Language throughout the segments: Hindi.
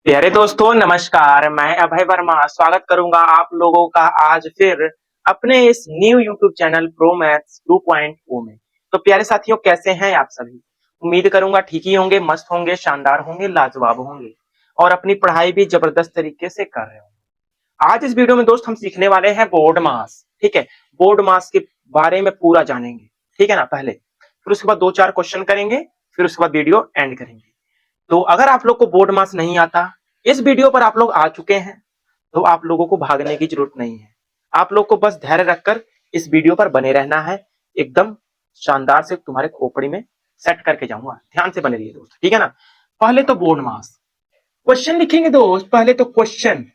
प्यारे दोस्तों नमस्कार। मैं अभय वर्मा स्वागत करूंगा आप लोगों का आज फिर अपने इस new YouTube channel pro maths 2.0 में। तो प्यारे साथियों, कैसे हैं आप सभी? उम्मीद करूंगा ठीक ही होंगे, मस्त होंगे, शानदार होंगे, लाजवाब होंगे और अपनी पढ़ाई भी जबरदस्त तरीके से कर रहे होंगे। आज इस वीडियो में दोस्त हम सीखने वाले हैं बोर्ड मास। ठीक है, बोर्ड मास के बारे में पूरा जानेंगे। ठीक है ना, पहले फिर उसके बाद दो चार क्वेश्चन करेंगे, फिर उसके बाद वीडियो एंड करेंगे। तो अगर आप लोग को बोर्ड मास नहीं आता, इस वीडियो पर आप लोग आ चुके हैं, तो आप लोगों को भागने की जरूरत नहीं है। आप लोग को बस धैर्य रखकर इस वीडियो पर बने रहना है। एकदम शानदार से तुम्हारे खोपड़ी में सेट करके जाऊंगा। ध्यान से बने रहिए दोस्त, ठीक है ना। पहले तो बोर्ड मास क्वेश्चन लिखेंगे दोस्त। पहले तो क्वेश्चन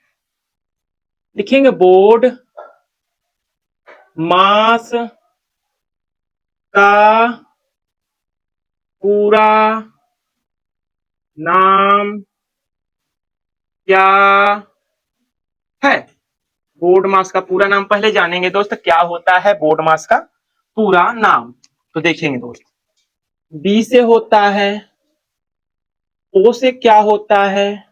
लिखेंगे, बोर्ड मास का पूरा नाम क्या है? बोर्ड मास का पूरा नाम पहले जानेंगे दोस्त, क्या होता है बोर्ड मास का पूरा नाम। तो देखेंगे दोस्त, बी से होता है, ओ से क्या होता है,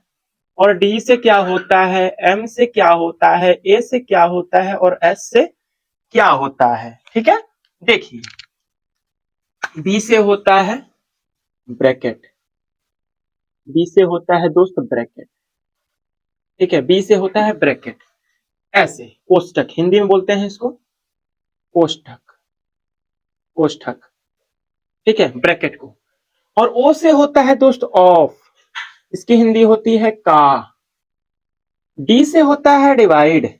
और डी से क्या होता है, एम से क्या होता है, ए से क्या होता है और एस से क्या होता है। ठीक है, देखिए बी से होता है ब्रैकेट, बी से होता है दोस्त ब्रैकेट। ठीक है, बी से होता है ब्रैकेट, ऐसे कोष्टक, हिंदी में बोलते हैं इसको कोष्टक, कोष्ठक। ठीक है, ब्रैकेट को। और ओ से होता है दोस्त ऑफ, इसकी हिंदी होती है का। डी से होता है डिवाइड,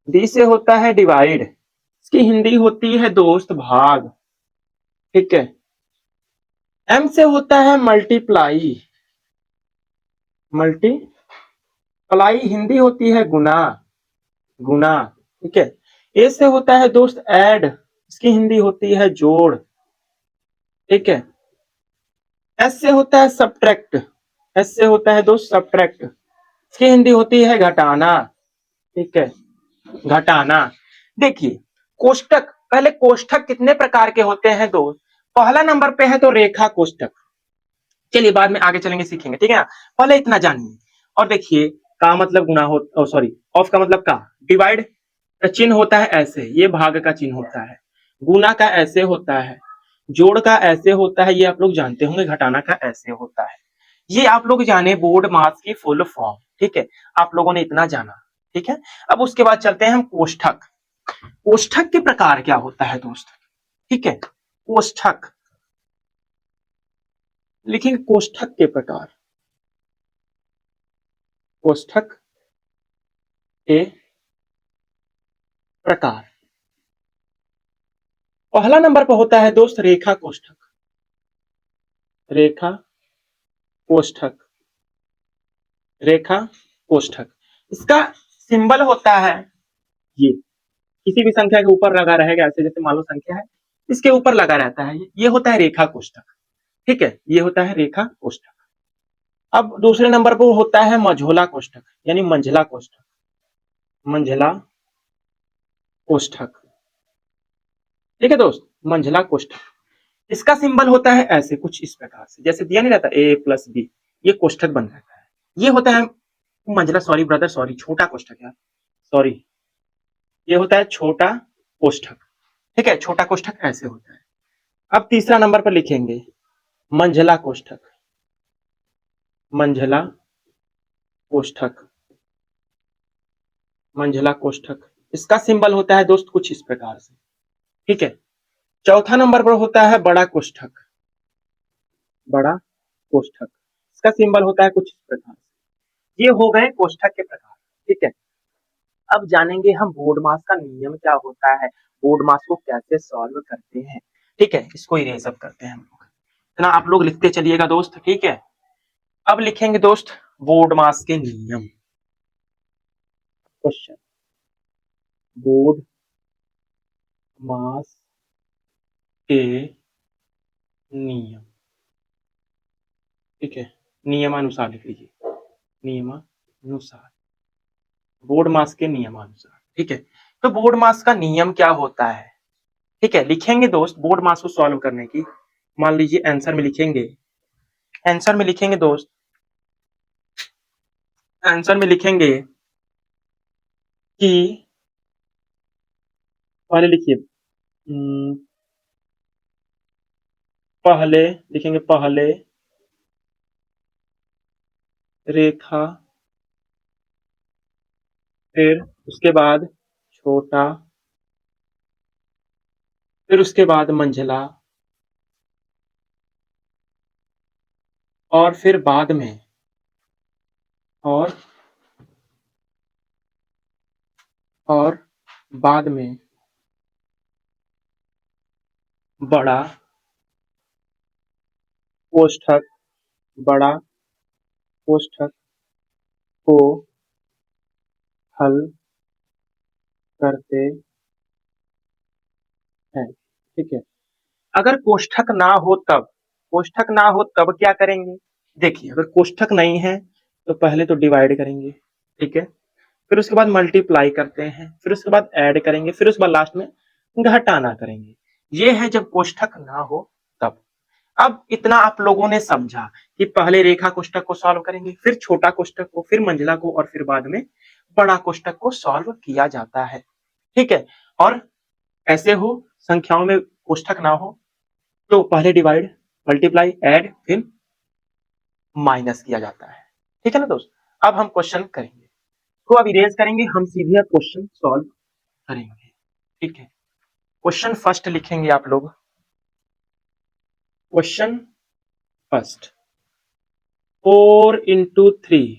डी से होता है डिवाइड, इसकी हिंदी होती है दोस्त भाग। ठीक है, एम से होता है मल्टीप्लाई, मल्टीप्लाई हिंदी होती है गुना, गुना। ठीक है, ए से होता है दोस्त ऐड, इसकी हिंदी होती है जोड़। ठीक है, एस से होता है सब्ट्रैक्ट, एस से होता है दोस्त सब्ट्रैक्ट, इसकी हिंदी होती है घटाना। ठीक है, घटाना। देखिए कोष्टक, पहले कोष्ठक कितने प्रकार के होते हैं दोस्त? पहला नंबर पे है तो रेखा कोष्ठक। चलिए बाद में आगे चलेंगे सीखेंगे, ठीक है ना। पहले इतना जानिए। और देखिए, का मतलब गुना हो, सॉरी ऑफ का मतलब का, डिवाइड का चिन्ह होता है ऐसे, ये भाग का चिन्ह होता है। गुना का ऐसे होता है, जोड़ का ऐसे होता है, ये आप लोग जानते होंगे। घटाना का ऐसे होता है। ये आप लोग जाने बोर्ड मास की फुल फॉर्म। ठीक है, आप लोगों ने इतना जाना। ठीक है, अब उसके बाद चलते हैं हम कोष्ठक। कोष्ठक के प्रकार क्या होता है दोस्त? ठीक है, कोष्ठक लिखेंगे, कोष्ठक के प्रकार, कोष्ठक के प्रकार। पहला नंबर पर होता है दोस्त रेखा कोष्ठक, रेखा कोष्ठक, रेखा कोष्ठक। इसका सिंबल होता है ये, किसी भी संख्या के ऊपर लगा रहेगा, ऐसे जैसे मान लो संख्या है, इसके ऊपर लगा रहता है, ये होता है रेखा कोष्ठक। ठीक है, ये होता है रेखा कोष्ठक। अब दूसरे नंबर पर होता है मझोला कोष्ठक, यानी मंझला कोष्ठक, मंझला कोष्ठक। ठीक है दोस्त, मंझला कोष्ठक। इसका सिंबल होता है ऐसे कुछ इस प्रकार से, जैसे दिया नहीं रहता ए प्लस बी, ये कोष्ठक बन जाता है। ये होता है मंझला, सॉरी ब्रदर, सॉरी छोटा कोष्ठक यार, सॉरी, ये होता है छोटा कोष्ठक। ठीक है, छोटा कोष्ठक ऐसे होता है। अब तीसरा नंबर पर लिखेंगे मंझला कोष्ठक, मंझला कोष्ठक, मंझला कोष्ठक। इसका सिंबल होता है दोस्त कुछ इस प्रकार से। ठीक है, चौथा नंबर पर होता है बड़ा कोष्ठक, बड़ा कोष्ठक। इसका सिंबल होता है कुछ इस प्रकार से। ये हो गए कोष्ठक के प्रकार। ठीक है, अब जानेंगे हम बोर्ड मास का नियम क्या होता है, बोर्ड मास को कैसे सॉल्व करते हैं। ठीक है, इसको इरेज अप करते हैं हम लोग। इतना आप लोग लिखते चलिएगा दोस्त। ठीक है, अब लिखेंगे दोस्त बोर्ड मास के नियम। क्वेश्चन, बोर्ड मास के नियम। ठीक है, नियमानुसार लिख लीजिए, नियमानुसार, बोर्ड मास के नियमानुसार। ठीक है, तो बोर्ड मास का नियम क्या होता है? ठीक है, लिखेंगे दोस्त बोर्ड मास को सॉल्व करने की। मान लीजिए आंसर में लिखेंगे, आंसर में लिखेंगे दोस्त आंसर में लिखेंगे कि पहले लिखिए पहले लिखेंगे पहले रेखा, फिर उसके बाद छोटा, फिर उसके बाद मंझला, और फिर बाद में और और बाद में बड़ा कोष्ठक, बड़ा कोष्ठक को हल करते हैं। ठीक है, अगर कोष्ठक ना हो तब, कोष्ठक ना हो तब क्या करेंगे? देखिए, अगर कोष्ठक नहीं है तो पहले तो डिवाइड करेंगे, ठीक है, फिर उसके बाद मल्टीप्लाई करते हैं, फिर उसके बाद ऐड करेंगे, फिर उसके बाद लास्ट में घटाना करेंगे। ये है जब कोष्ठक ना हो तब। अब इतना आप लोगों ने समझा कि पहले रेखा कोष्ठक को सॉल्व करेंगे, फिर छोटा कोष्ठक को, फिर मंझला को, और फिर बाद में बड़ा कोष्ठक को सॉल्व किया जाता है। ठीक है, और ऐसे हो संख्याओं में कोष्ठक ना हो तो पहले डिवाइड, मल्टीप्लाई, ऐड, फिर माइनस किया जाता है। ठीक है ना दोस्त, अब हम क्वेश्चन करेंगे, तो अब इरेज करेंगे, हम सीधे क्वेश्चन सॉल्व करेंगे। ठीक है, क्वेश्चन फर्स्ट लिखेंगे आप लोग, क्वेश्चन फर्स्ट, 4 × 3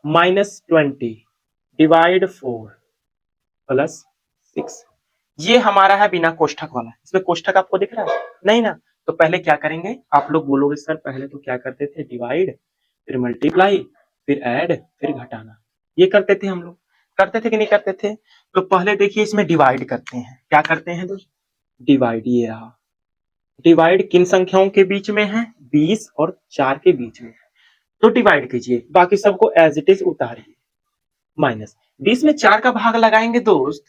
-20 डिवाइड 4 +6। ये हमारा है बिना कोष्ठक वाला, इसमें कोष्ठक आपको दिख रहा है नहीं ना? तो पहले क्या करेंगे, आप लोग बोलोगे सर पहले तो क्या करते थे, डिवाइड, फिर मल्टीप्लाई, फिर ऐड, फिर घटाना, ये करते थे हम लोग। करते थे कि नहीं करते थे? तो पहले देखिए इसमें डिवाइड करते हैं, क्या करते हैं दोस्त, डिवाइड, ये रहा डिवाइड, किन संख्याओं के बीच में है, 20 और 4 के बीच में, तो डिवाइड कीजिए, बाकी सबको एज इट इज उतारिए, माइनस 20 में 4 का भाग लगाएंगे दोस्त,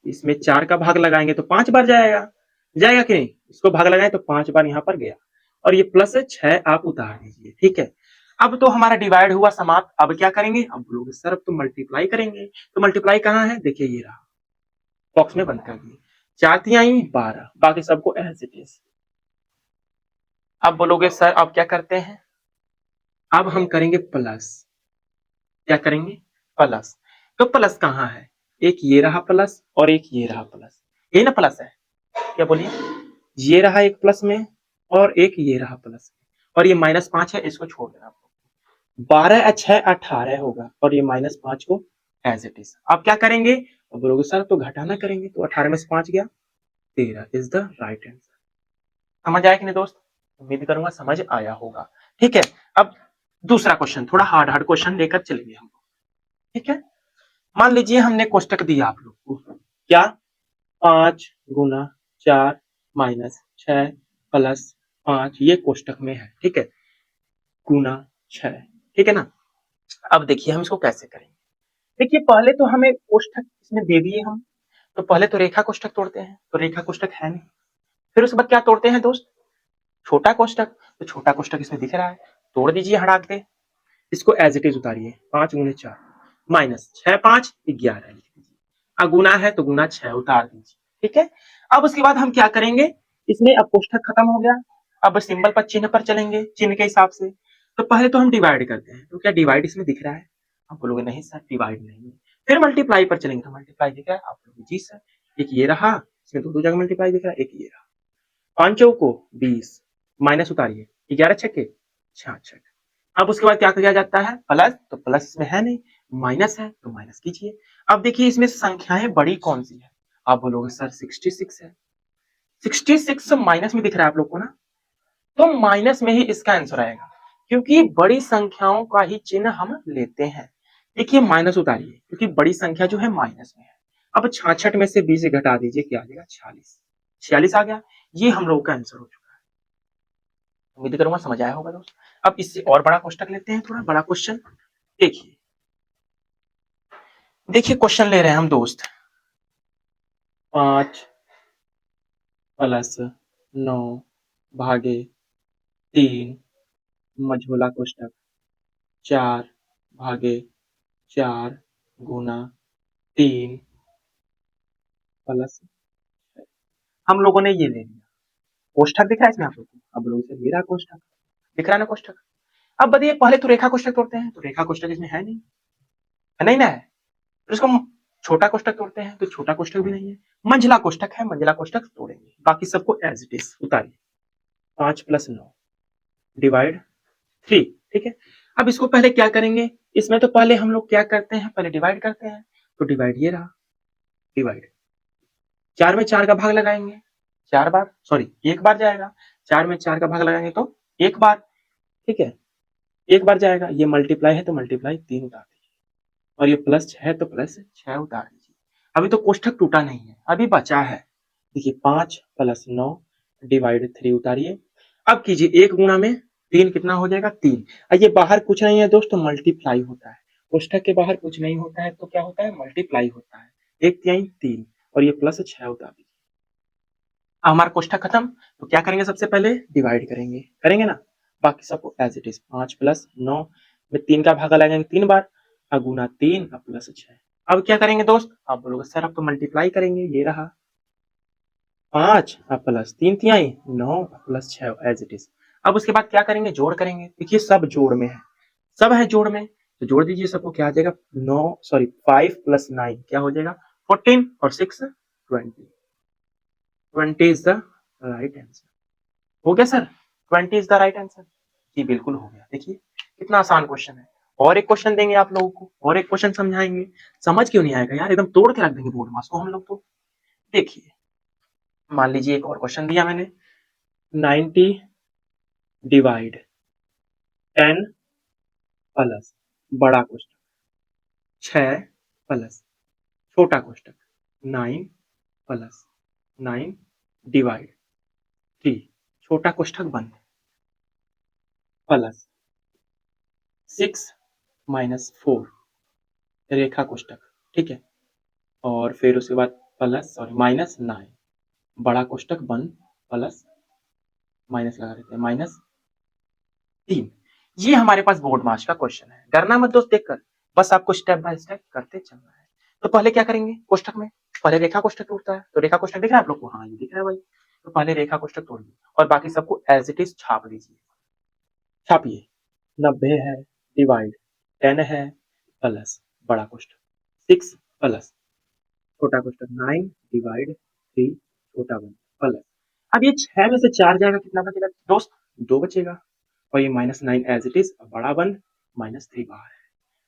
इसमें 4 का भाग लगाएंगे तो 5 बार जाएगा, जाएगा कि नहीं? इसको भाग लगाए तो 5 बार यहाँ पर गया, और ये प्लस 6 आप उतार दीजिए। ठीक है, अब तो हमारा डिवाइड हुआ समाप्त। अब क्या करेंगे, अब बोलोगे सर अब तो मल्टीप्लाई करेंगे, तो मल्टीप्लाई कहाँ है, देखिए ये रहा, बॉक्स में बंद कर दिए, 4 तिहाई 12, बाकी सबको एज इट इज। अब बोलोगे सर अब क्या करते हैं, अब हम करेंगे प्लस, क्या करेंगे, प्लस, तो प्लस कहाँ है, एक ये रहा प्लस और एक ये रहा प्लस, ये ना प्लस है, क्या बोलिए, ये रहा एक प्लस में और एक ये रहा प्लस में, और ये -5 है, इसको छोड़ देना, 12 × 6 18 होगा, और ये -5 को एज इट इज। अब क्या करेंगे, अब बोलोगे सर तो घटाना करेंगे, तो 18 में से 5 गया, 13 इज द राइट आंसर। समझ आया कि नहीं दोस्त? उम्मीद करूंगा समझ आया होगा। ठीक है, अब दूसरा क्वेश्चन, थोड़ा हार्ड हार्ड क्वेश्चन लेकर चलेंगे हम। ठीक है, मान लीजिए हमने कोष्टक दिया आप लोग को, क्या, 5 × 4 -6 +5, ये कोष्टक में है, ठीक है, गुना 6, ठीक है ना? अब देखिए हम इसको कैसे करेंगे। देखिए पहले तो हमें कोष्टक इसमें दे दिए हम, तो पहले तो रेखा कोष्टक तोड़ते हैं, तो रेखा कोष्टक है नहीं, फिर उसके बाद क्या तोड़ते हैं दोस्त, छोटा कोष्टक, तो छोटा कोष्टक इसमें दिख रहा है, तोड़ दीजिए, हटा के इसको एज इट इज उतारिए, 5 × 4 -6 5 11 लिख दीजिए, अगुना है तो गुना 6 उतार दीजिए। ठीक है, अब उसके बाद हम क्या करेंगे, इसमें अब कोष्टक खत्म हो गया, अब सिंबल पर, चिन्ह पर चलेंगे, चिन्ह के हिसाब से। तो पहले तो हम डिवाइड करते हैं, तो क्या डिवाइड इसमें दिख रहा है, आप बोलोगे नहीं सर डिवाइड नहीं है। फिर मल्टीप्लाई पर चलेंगे, तो मल्टीप्लाई दिख रहा है, आप बोलोगे जी सर, एक ये रहा, इसमें दो जगह मल्टीप्लाई दिख रहा है, एक ये रहा, 5 चौको 20, माइनस उतारिए, 11 छक्के 66। अब उसके बाद क्या किया जाता है, प्लस, तो प्लस इसमें है नहीं, माइनस है तो माइनस कीजिए। अब देखिए इसमें संख्याएं बड़ी कौन सी है, आप बोलोगे सर 66 है, 66 माइनस में दिख रहा है आप लोग को ना, तो माइनस में ही इसका आंसर आएगा, क्योंकि बड़ी संख्याओं का ही चिन्ह हम लेते हैं। देखिए माइनस उतारिए, क्योंकि बड़ी संख्या जो है माइनस में है। अब 66 में से 20 घटा दीजिए, क्या आ जाएगा, 46, 46 आ गया, ये हम लोग का आंसर हो चुका है। उम्मीद करूंगा समझ आया होगा दोस्त। अब इससे और बड़ा क्वेश्चन लेते हैं, थोड़ा बड़ा क्वेश्चन। देखिए देखिए क्वेश्चन ले रहे हैं हम दोस्त, 5 + 9 भागे 3 मझोला कोष्टक 4 भागे 4 गुना 3 प्लस, हम लोगों ने ये ले लिया। कोष्ठक दिख रहा है इसमें आप लोग को, अब लोग इसे ले रहा कोष्ठक, दिख रहा है ना कोष्ठक। अब बताइए पहले तो रेखा कोष्ठक तोड़ते हैं, तो रेखा कोष्ठक इसमें है नहीं, है नहीं ना है, तो इसको हम छोटा कोष्ठक तोड़ते हैं, तो छोटा कोष्ठक भी नहीं है, मंझला कोष्ठक है, मंझला कोष्ठक तोड़ेंगे, बाकी सबको एज इट इज उतारिए। 5 प्लस 9 डिवाइड 3, ठीक है। अब इसको पहले क्या करेंगे, इसमें तो पहले हम लोग क्या करते हैं, पहले डिवाइड करते हैं, तो डिवाइड ये रहा, डिवाइड 4 में 4 का भाग लगाएंगे, 4 बार, सॉरी 1 बार जाएगा, 4 में 4 का भाग लगाएंगे तो 1 बार, ठीक है, 1 बार जाएगा, ये मल्टीप्लाई है तो मल्टीप्लाई 3 उतार दीजिए, और ये प्लस है तो प्लस 6 उतार दीजिए। अभी तो कोष्ठक टूटा नहीं है, अभी बचा है, देखिए 5 प्लस 9 डिवाइड 3 उतारिए। अब कीजिए 1 गुणा में 3 कितना हो जाएगा 3, ये बाहर कुछ नहीं है दोस्तों, मल्टीप्लाई होता है, कोष्ठक के बाहर कुछ नहीं होता है तो क्या होता है, मल्टीप्लाई होता है, 1 3 और ये प्लस 6 उतार दीजिए। हमारा कोष्ठक खत्म, तो क्या करेंगे, सबसे पहले डिवाइड करेंगे, करेंगे ना, बाकी सबको एज इट इज, 5 प्लस 9 में 3 का भागा लगाएंगे 3 बार, गुना 3 प्लस 6। अब क्या करेंगे दोस्त, आप बोलोगे सर अब तो मल्टीप्लाई करेंगे, ये रहा 5 प्लस 3 तिहाई 9 प्लस 6 एज इट इज। अब उसके बाद क्या करेंगे, जोड़ करेंगे, देखिए सब जोड़ में है, सब है जोड़ में, तो जोड़ दीजिए सबको, क्या आ जाएगा 9 सॉरी 5 प्लस 9 क्या हो जाएगा 14 और 6 20, 20 इज द राइट आंसर। हो गया sir, 20 is the right answer, जी बिल्कुल हो गया। देखिए कितना आसान क्वेश्चन है, और एक क्वेश्चन देंगे आप लोगों को, और एक क्वेश्चन समझाएंगे, समझ क्यों नहीं आएगा यार, एकदम तोड़ के रख देंगे बोर्ड मास को हम लोग तो। देखिए मान लीजिए एक और क्वेश्चन दिया मैंने, 90 डिवाइड 10 प्लस बड़ा कोष्ठक 6 प्लस छोटा कोष्ठक 9 प्लस 9 डिवाइड 3 छोटा कोष्ठक बंद प्लस 6 माइनस 4 रेखा कोष्ठक, ठीक है, और फिर उसके बाद प्लस सॉरी माइनस 9 बड़ा कोष्ठक बंद प्लस माइनस लगा देते हैं -3। ये हमारे पास बोर्ड मार्क्स का क्वेश्चन है, डरना मत दोस्त देखकर, बस आपको स्टेप बाय स्टेप करते चलना है। तो पहले क्या करेंगे, कोष्ठक में पहले रेखा कोष्ठक टूटता है, तो रेखा कोष्ठक दिख रहा है आप लोग को, हाँ ये दिख रहा है भाई, तो पहले रेखा कोष्ठक तोड़िए और बाकी सबको एज इट इज छाप दीजिए, छापिए, 90 है डिवाइड 10 है प्लस बड़ा कोष्ठक 6 प्लस छोटा कोष्ठक 9 डिवाइड 3 छोटा वन प्लस, अब ये 6 में से 4 जाएगा कितना बचेगा दोस्त, 2 बचेगा, और ये -9 एज इट इज, बड़ा वन -3 बाहर है।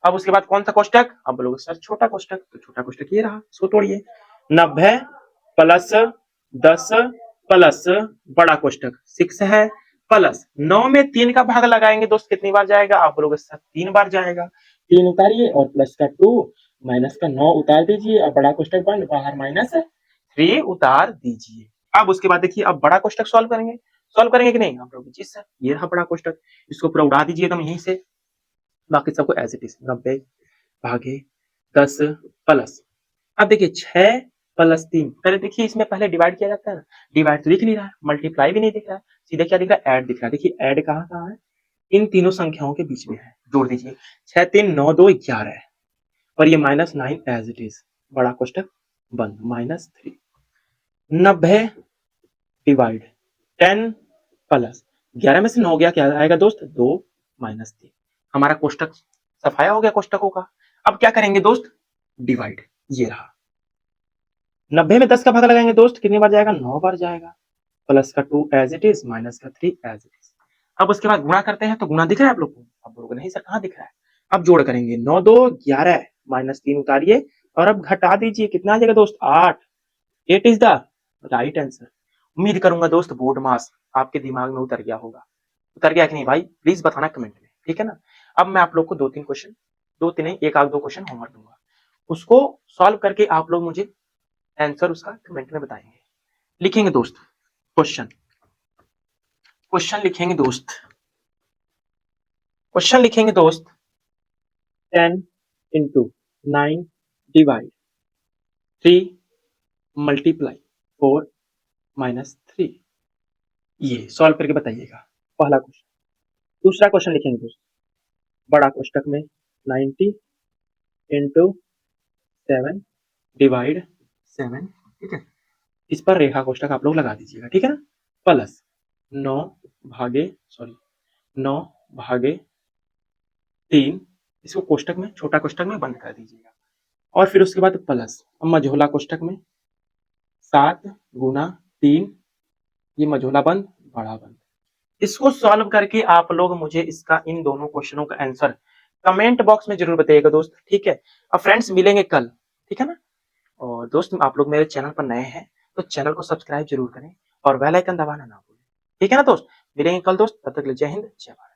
अब उसके बाद कौन सा कोष्ठक, अब बोलोगे सर छोटा कोष्ठक, तो छोटा कोष्ठक ये रहा, इसको तोड़िए, 90 प्लस 10 प्लस बड़ा कोष्ठक 6 है प्लस 9 में 3 का भाग लगाएंगे दोस्त, कितनी बार जाएगा, आप बोलोगे सर 3 बार जाएगा, 3 उतारिए और प्लस का 2 माइनस का 9 उतार दीजिए, और बड़ा कोष्ठक बंद, बाहर -3 उतार दीजिए। अब उसके बाद देखिए, अब बड़ा कोष्ठक सॉल्व करेंगे, सॉल्व करेंगे कि नहीं, आप लोग जी सर ये रहा बड़ा कोष्ठक, इसको पूरा उड़ा दीजिए एकदम यहीं से, बाकी सबको एज इट इज, 90 भागे 10 प्लस, अब देखिए 6 प्लस 3, पहले देखिए इसमें पहले डिवाइड किया जाता है ना, डिवाइड तो दिख नहीं रहा है, मल्टीप्लाई भी नहीं दिख रहा है, सीधे क्या दिख रहा है, ऐड दिख रहा है, देखिए ऐड कहाँ कहाँ है, इन तीनों संख्याओं के बीच में है, जोड़ दीजिए 6 3 9 2 11 है, और ये -9 एज इट इज, बड़ा कोष्ठक बंद -3, 90 डिवाइड 10 प्लस 11 में से 9 गया, क्या आएगा दोस्त 2 -3, हमारा कोष्ठक सफाया हो गया कोष्ठकों का। अब क्या करेंगे दोस्त, डिवाइड, ये रहा 90 में 10 का भाग लगाएंगे दोस्त, कितनी बार जाएगा 9 बार जाएगा, प्लस का 2 एज इट इज, माइनस का 3 एज इट इज। अब उसके बाद गुणा करते हैं, तो गुणा दिख रहा है आप लोग को, आप लोगों को नहीं सर कहाँ दिख रहा है, अब जोड़ करेंगे 9 2 11 -3 उतारिए, और अब घटा दीजिए, कितना आ जाएगा दोस्त 8, 8 इज द राइट आंसर। उम्मीद करूंगा दोस्त बोर्ड मास आपके दिमाग में उतर गया होगा, उतर गया कि नहीं भाई, प्लीज बताना कमेंट में, ठीक है ना। अब मैं आप लोग को 2-3 क्वेश्चन, 2-3 नहीं, एक आध 2 क्वेश्चन होमवर्क दूंगा, उसको सॉल्व करके आप लोग मुझे आंसर उसका कमेंट में बताएंगे, लिखेंगे दोस्त क्वेश्चन, क्वेश्चन लिखेंगे दोस्त, क्वेश्चन लिखेंगे दोस्त, 10 इंटू 9 डिवाइड 3 मल्टीप्लाई 4 -3, ये सॉल्व करके बताइएगा, पहला क्वेश्चन। दूसरा क्वेश्चन लिखेंगे दोस्त, बड़ा कोष्ठक में 90 इंटू 7 डिवाइड 7, ठीक है। इस पर रेखा कोष्टक आप लोग लगा दीजिएगा, ठीक है ना। प्लस 9 भागे 3, इसको कोष्टक में, छोटा कोष्टक में बंद कर दीजिएगा। और फिर उसके बाद प्लस, अब मझोला कोष्टक में 7 गुना 3, ये मझोला बंद, बड़ा बंद। इसको सॉल्व करके आप लोग मुझे इसका, इन दोनों क्वेश्चनों का आंसर कमेंट बॉक्स में जरूर बताइएगा दोस्त, ठीक है। अब फ्रेंड्स मिलेंगे कल, ठीक है ना। और दोस्त आप लोग मेरे चैनल पर नए हैं तो चैनल को सब्सक्राइब जरूर करें और बेल आइकन दबाना ना भूलें, ठीक है ना दोस्त। मिलेंगे कल दोस्त, तब तक के लिए जय हिंद जय भारत।